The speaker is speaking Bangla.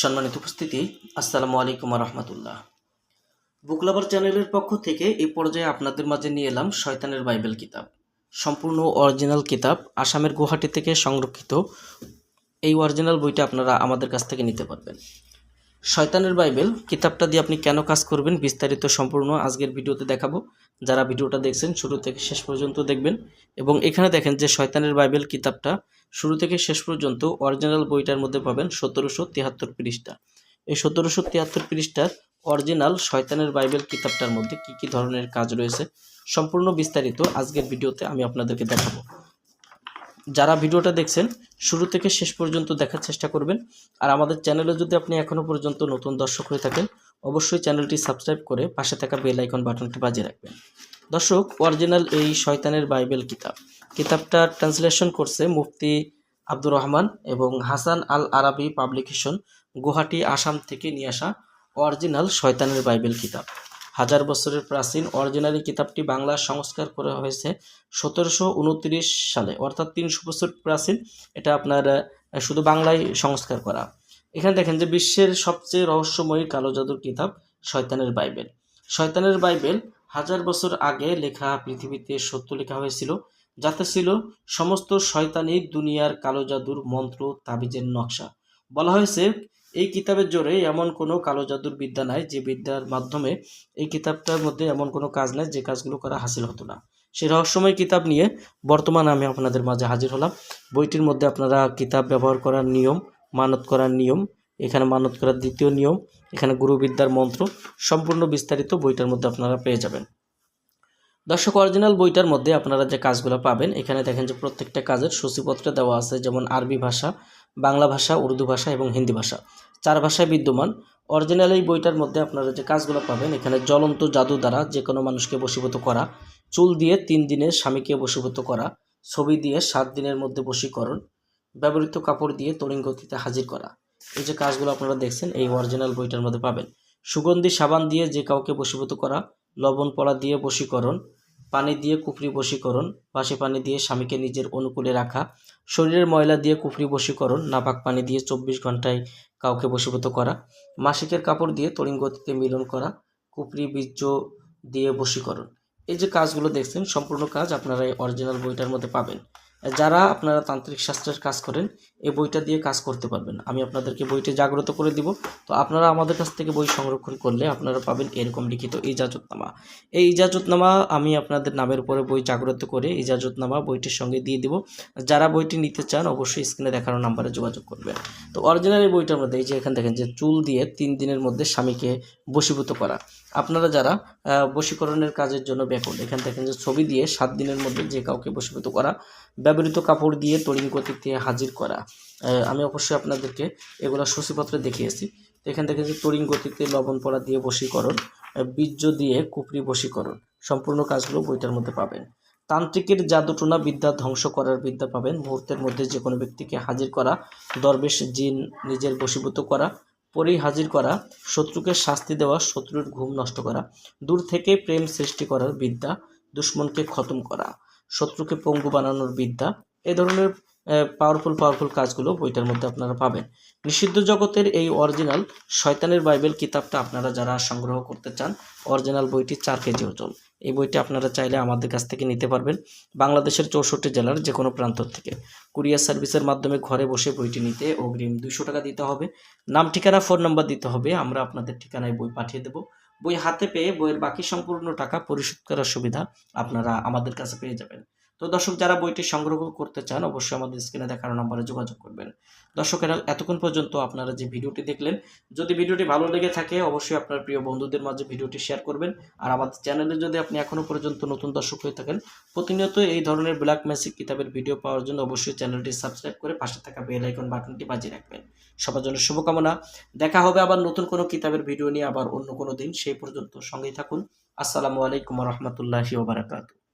সম্মানিত উপস্থিতি, আসসালামু আলাইকুম রহমতুল্লাহ। বুক লাভার চ্যানেলের পক্ষ থেকে এই পর্যায়ে আপনাদের মাঝে নিয়ে এলাম শয়তানের বাইবেল কিতাব। সম্পূর্ণ অরিজিনাল কিতাব, আসামের গুয়াহাটি থেকে সংরক্ষিত। এই অরিজিনাল বইটা আপনারা আমাদের কাছ থেকে নিতে পারবেন। শয়তানের বাইবেল কিতাবটা দিয়ে আপনি কেন কাজ করবেন বিস্তারিত সম্পূর্ণ আজকের ভিডিওতে দেখাবো। যারা ভিডিওটা দেখছেন শুরু থেকে শেষ পর্যন্ত দেখবেন। এবং এখানে দেখেন যে শয়তানের বাইবেল কিতাবটা শুরু থেকে শেষ পর্যন্ত অরিজিনাল বইটার মধ্যে পাবেন 1773 পৃষ্ঠা। এই 1773 পৃষ্ঠার অরিজিনাল শয়তানের বাইবেল কিতাবটার মধ্যে কি কি ধরনের কাজ রয়েছে সম্পূর্ণ বিস্তারিত আজকের ভিডিওতে আমি আপনাদেরকে দেখাবো। যারা ভিডিওটা দেখছেন শুরু থেকে শেষ পর্যন্ত দেখার চেষ্টা করবেন। আর আমাদের চ্যানেলে যদি আপনি এখনও পর্যন্ত নতুন দর্শক হয়ে থাকেন অবশ্যই চ্যানেলটি সাবস্ক্রাইব করে পাশে থাকা বেল আইকন বাটনটি বাজিয়ে রাখবেন। দর্শক, অরিজিনাল এই শয়তানের বাইবেল কিতাবটা ট্রান্সলেশন করছে মুফতি আব্দুর রহমান এবং হাসান আল আরাবি পাবলিকেশন, গুয়াহাটি, আসাম থেকে নিয়ে আসা অরিজিনাল শয়তানের বাইবেল কিতাব। 1000 বছরের প্রাচীন অরিজিনাল কিতাবটি বাংলা সংস্কার করা হয়েছে 1729 সালে, অর্থাৎ 300 বছর প্রাচীন। এটা আপনার শুধু বাংলায় সংস্কার করা। এখানে দেখেন যে বিশ্বের সবচেয়ে রহস্যময়ী কালো জাদুর কিতাব শয়তানের বাইবেল। শয়তানের বাইবেল 1000 বছর আগে লেখা পৃথিবীতে সত্য লেখা হয়েছিল, যাতে ছিল সমস্ত শয়তানি দুনিয়ার কালো জাদুর মন্ত্র, তাবিজের নকশা। বলা হয়েছে এই কিতাবের জোরে এমন কোনো কালো জাদুর বিদ্যা নাই যে বিদ্যার মাধ্যমে এই কিতাবটার মধ্যে এমন কোনো কাজ নাই যে কাজগুলো করা হাসিল হতো না। সেই রহস্যময় কিতাব নিয়ে বর্তমানে আমি আপনাদের মাঝে হাজির হলাম। বইটির মধ্যে আপনারা কিতাব ব্যবহার করার নিয়ম, মানত করার নিয়ম, এখানে মানত করার দ্বিতীয় নিয়ম, এখানে গুরুবিদ্যার মন্ত্র সম্পূর্ণ বিস্তারিত বইটার মধ্যে আপনারা পেয়ে যাবেন। দর্শক, অরিজিনাল বইটার মধ্যে আপনারা যে কাজগুলো পাবেন এখানে দেখেন যে প্রত্যেকটা কাজের সূচিপত্র দেওয়া আছে, যেমন আরবি ভাষা, বাংলা ভাষা, উর্দু ভাষা এবং হিন্দি ভাষা, 4 ভাষায় বিদ্যমান। অরিজিনাল এই বইটার মধ্যে আপনারা যে কাজগুলো পাবেন এখানে জ্বলন্ত জাদু দ্বারা যে কোনো মানুষকে বশীভূত করা, চুল দিয়ে 3 দিনের স্বামীকে বশীভূত করা, ছবি দিয়ে 7 দিনের মধ্যে বশীকরণ, ব্যবহৃত কাপড় দিয়ে তড়িৎ গতিতে হাজির করা। এই যে কাজগুলো আপনারা দেখছেন এই অরিজিনাল বইটার মধ্যে পাবেন। সুগন্ধি সাবান দিয়ে যে কাউকে বশীভূত করা, লবণ পড়া দিয়ে বশীকরণ, পানি দিয়ে কুফরি বশীকরণ, বাসি পানি দিয়ে স্বামীকে নিজের অনুকূলে রাখা, শরীরের ময়লা দিয়ে কুফরি বশীকরণ, নাপাক পানি দিয়ে 24 ঘন্টায় কাউকে বশীভূত করা, মাসিকের কাপড় দিয়ে তড়িৎ গতিতে মিলন করা, কুফরি বীর্য দিয়ে বশীকরণ। এই যে কাজগুলো দেখছেন সম্পূর্ণ কাজ আপনারা এই অরিজিনাল বইটার মধ্যে পাবেন। যারা আপনারা তান্ত্রিক শাস্ত্রের কাজ করেন এই বইটা দিয়ে কাজ করতে পারবেন। আমি আপনাদেরকে বইটি জাগ্রত করে দিব। তো আপনারা আমাদের কাছ থেকে বই সংরক্ষণ করলে আপনারা পাবেন এরকম লিখিত ইজাজতনামা। এই ইজাজতনামা আমি আপনাদের নামের উপরে বই জাগ্রত করে ইজাজতনামা বইটির সঙ্গে দিয়ে দিব। যারা বইটি নিতে চান অবশ্যই স্ক্রিনে দেখানো নাম্বারে যোগাযোগ করবেন। তো অরিজিনাল এই বইটার মধ্যে এই যে এখানে দেখেন যে চুল দিয়ে 3 দিনের মধ্যে স্বামীকে বশীভূত করা। আপনারা যারা বশীকরণের কাজের জন্য ব্যাকুল, এখানে দেখেন যে ছবি দিয়ে 7 দিনের মধ্যে যে কাউকে বশীভূত করা, ব্যবহৃত কাপড় দিয়ে তড়িৎ গতিতে হাজির করা। আমি অবশ্যই আপনাদেরকে এগুলো সূচিপত্রে দেখিয়েছি। তো এখান থেকে যে তড়িৎ গতিতে লবণ পড়া দিয়ে বশীকরণ, বীর্য দিয়ে কুফরি বশীকরণ সম্পূর্ণ কাজগুলো বইটার মধ্যে পাবেন। তান্ত্রিকের জাদুটোনা বিদ্যা ধ্বংস করার বিদ্যা পাবেন। মুহূর্তের মধ্যে যে কোনো ব্যক্তিকে হাজির করা, দরবেশ জিন নিজের বশীভূত করা, পরেই হাজির করা, শত্রুকে শাস্তি দেওয়া, শত্রুর ঘুম নষ্ট করা, দূর থেকে প্রেম সৃষ্টি করার বিদ্যা, দুশ্মনকে খতম করা, শত্রুকে পঙ্গু বানানোর বিদ্যা। এই ধরনের পাওয়ারফুল কাজগুলো বইটার মধ্যে আপনারা পাবেন। নিষিদ্ধ জগতের এই অরিজিনাল শয়তানের বাইবেল কিতাবটা আপনারা যারা সংগ্রহ করতে চান, অরিজিনাল বইটি 4 কেজি ওজন। এই বইটি আপনারা চাইলে আমাদের কাছ থেকে নিতে পারবেন বাংলাদেশের 64 জেলার যে কোনো প্রান্ত থেকে। কুরিয়ার সার্ভিসের মাধ্যমে ঘরে বসে বইটি নিতে অগ্রিম 200 টাকা দিতে হবে। নাম, ঠিকানা, ফোন নাম্বার দিতে হবে। আমরা আপনাদের ঠিকানায় বই পাঠিয়ে দেব। বই হাতে পেয়ে বইয়ের বাকি সম্পূর্ণ টাকা পরিশোধ করার সুবিধা আপনারা আমাদের কাছে পেয়ে যাবেন। তো দর্শক, যারা বইটি সংগ্রহ করতে চান অবশ্যই আমাদের স্ক্রিনে দেখানো নম্বরে যোগাযোগ করবেন। দর্শকেরা, এতক্ষণ পর্যন্ত আপনারা যে ভিডিওটি দেখলেন, যদি ভিডিওটি ভালো লেগে থাকে অবশ্যই আপনার প্রিয় বন্ধুদের মাঝে ভিডিওটি শেয়ার করবেন। আর আমাদের চ্যানেলে যদি আপনি এখনও পর্যন্ত নতুন দর্শক হয়ে থাকেন, প্রতিনিয়ত এই ধরনের ব্ল্যাক ম্যাজিক কিতাবের ভিডিও পাওয়ার জন্য অবশ্যই চ্যানেলটি সাবস্ক্রাইব করে পাশে থাকা বেল আইকন বাটনটি বাজিয়ে রাখবেন। সবার জন্য শুভকামনা। দেখা হবে আবার নতুন কোনো কিতাবের ভিডিও নিয়ে আবার অন্য কোনো দিন। সেই পর্যন্ত সঙ্গেই থাকুন। আসসালামু আলাইকুম রহমতুল্লাহি ওয়া বারাকাতুহু।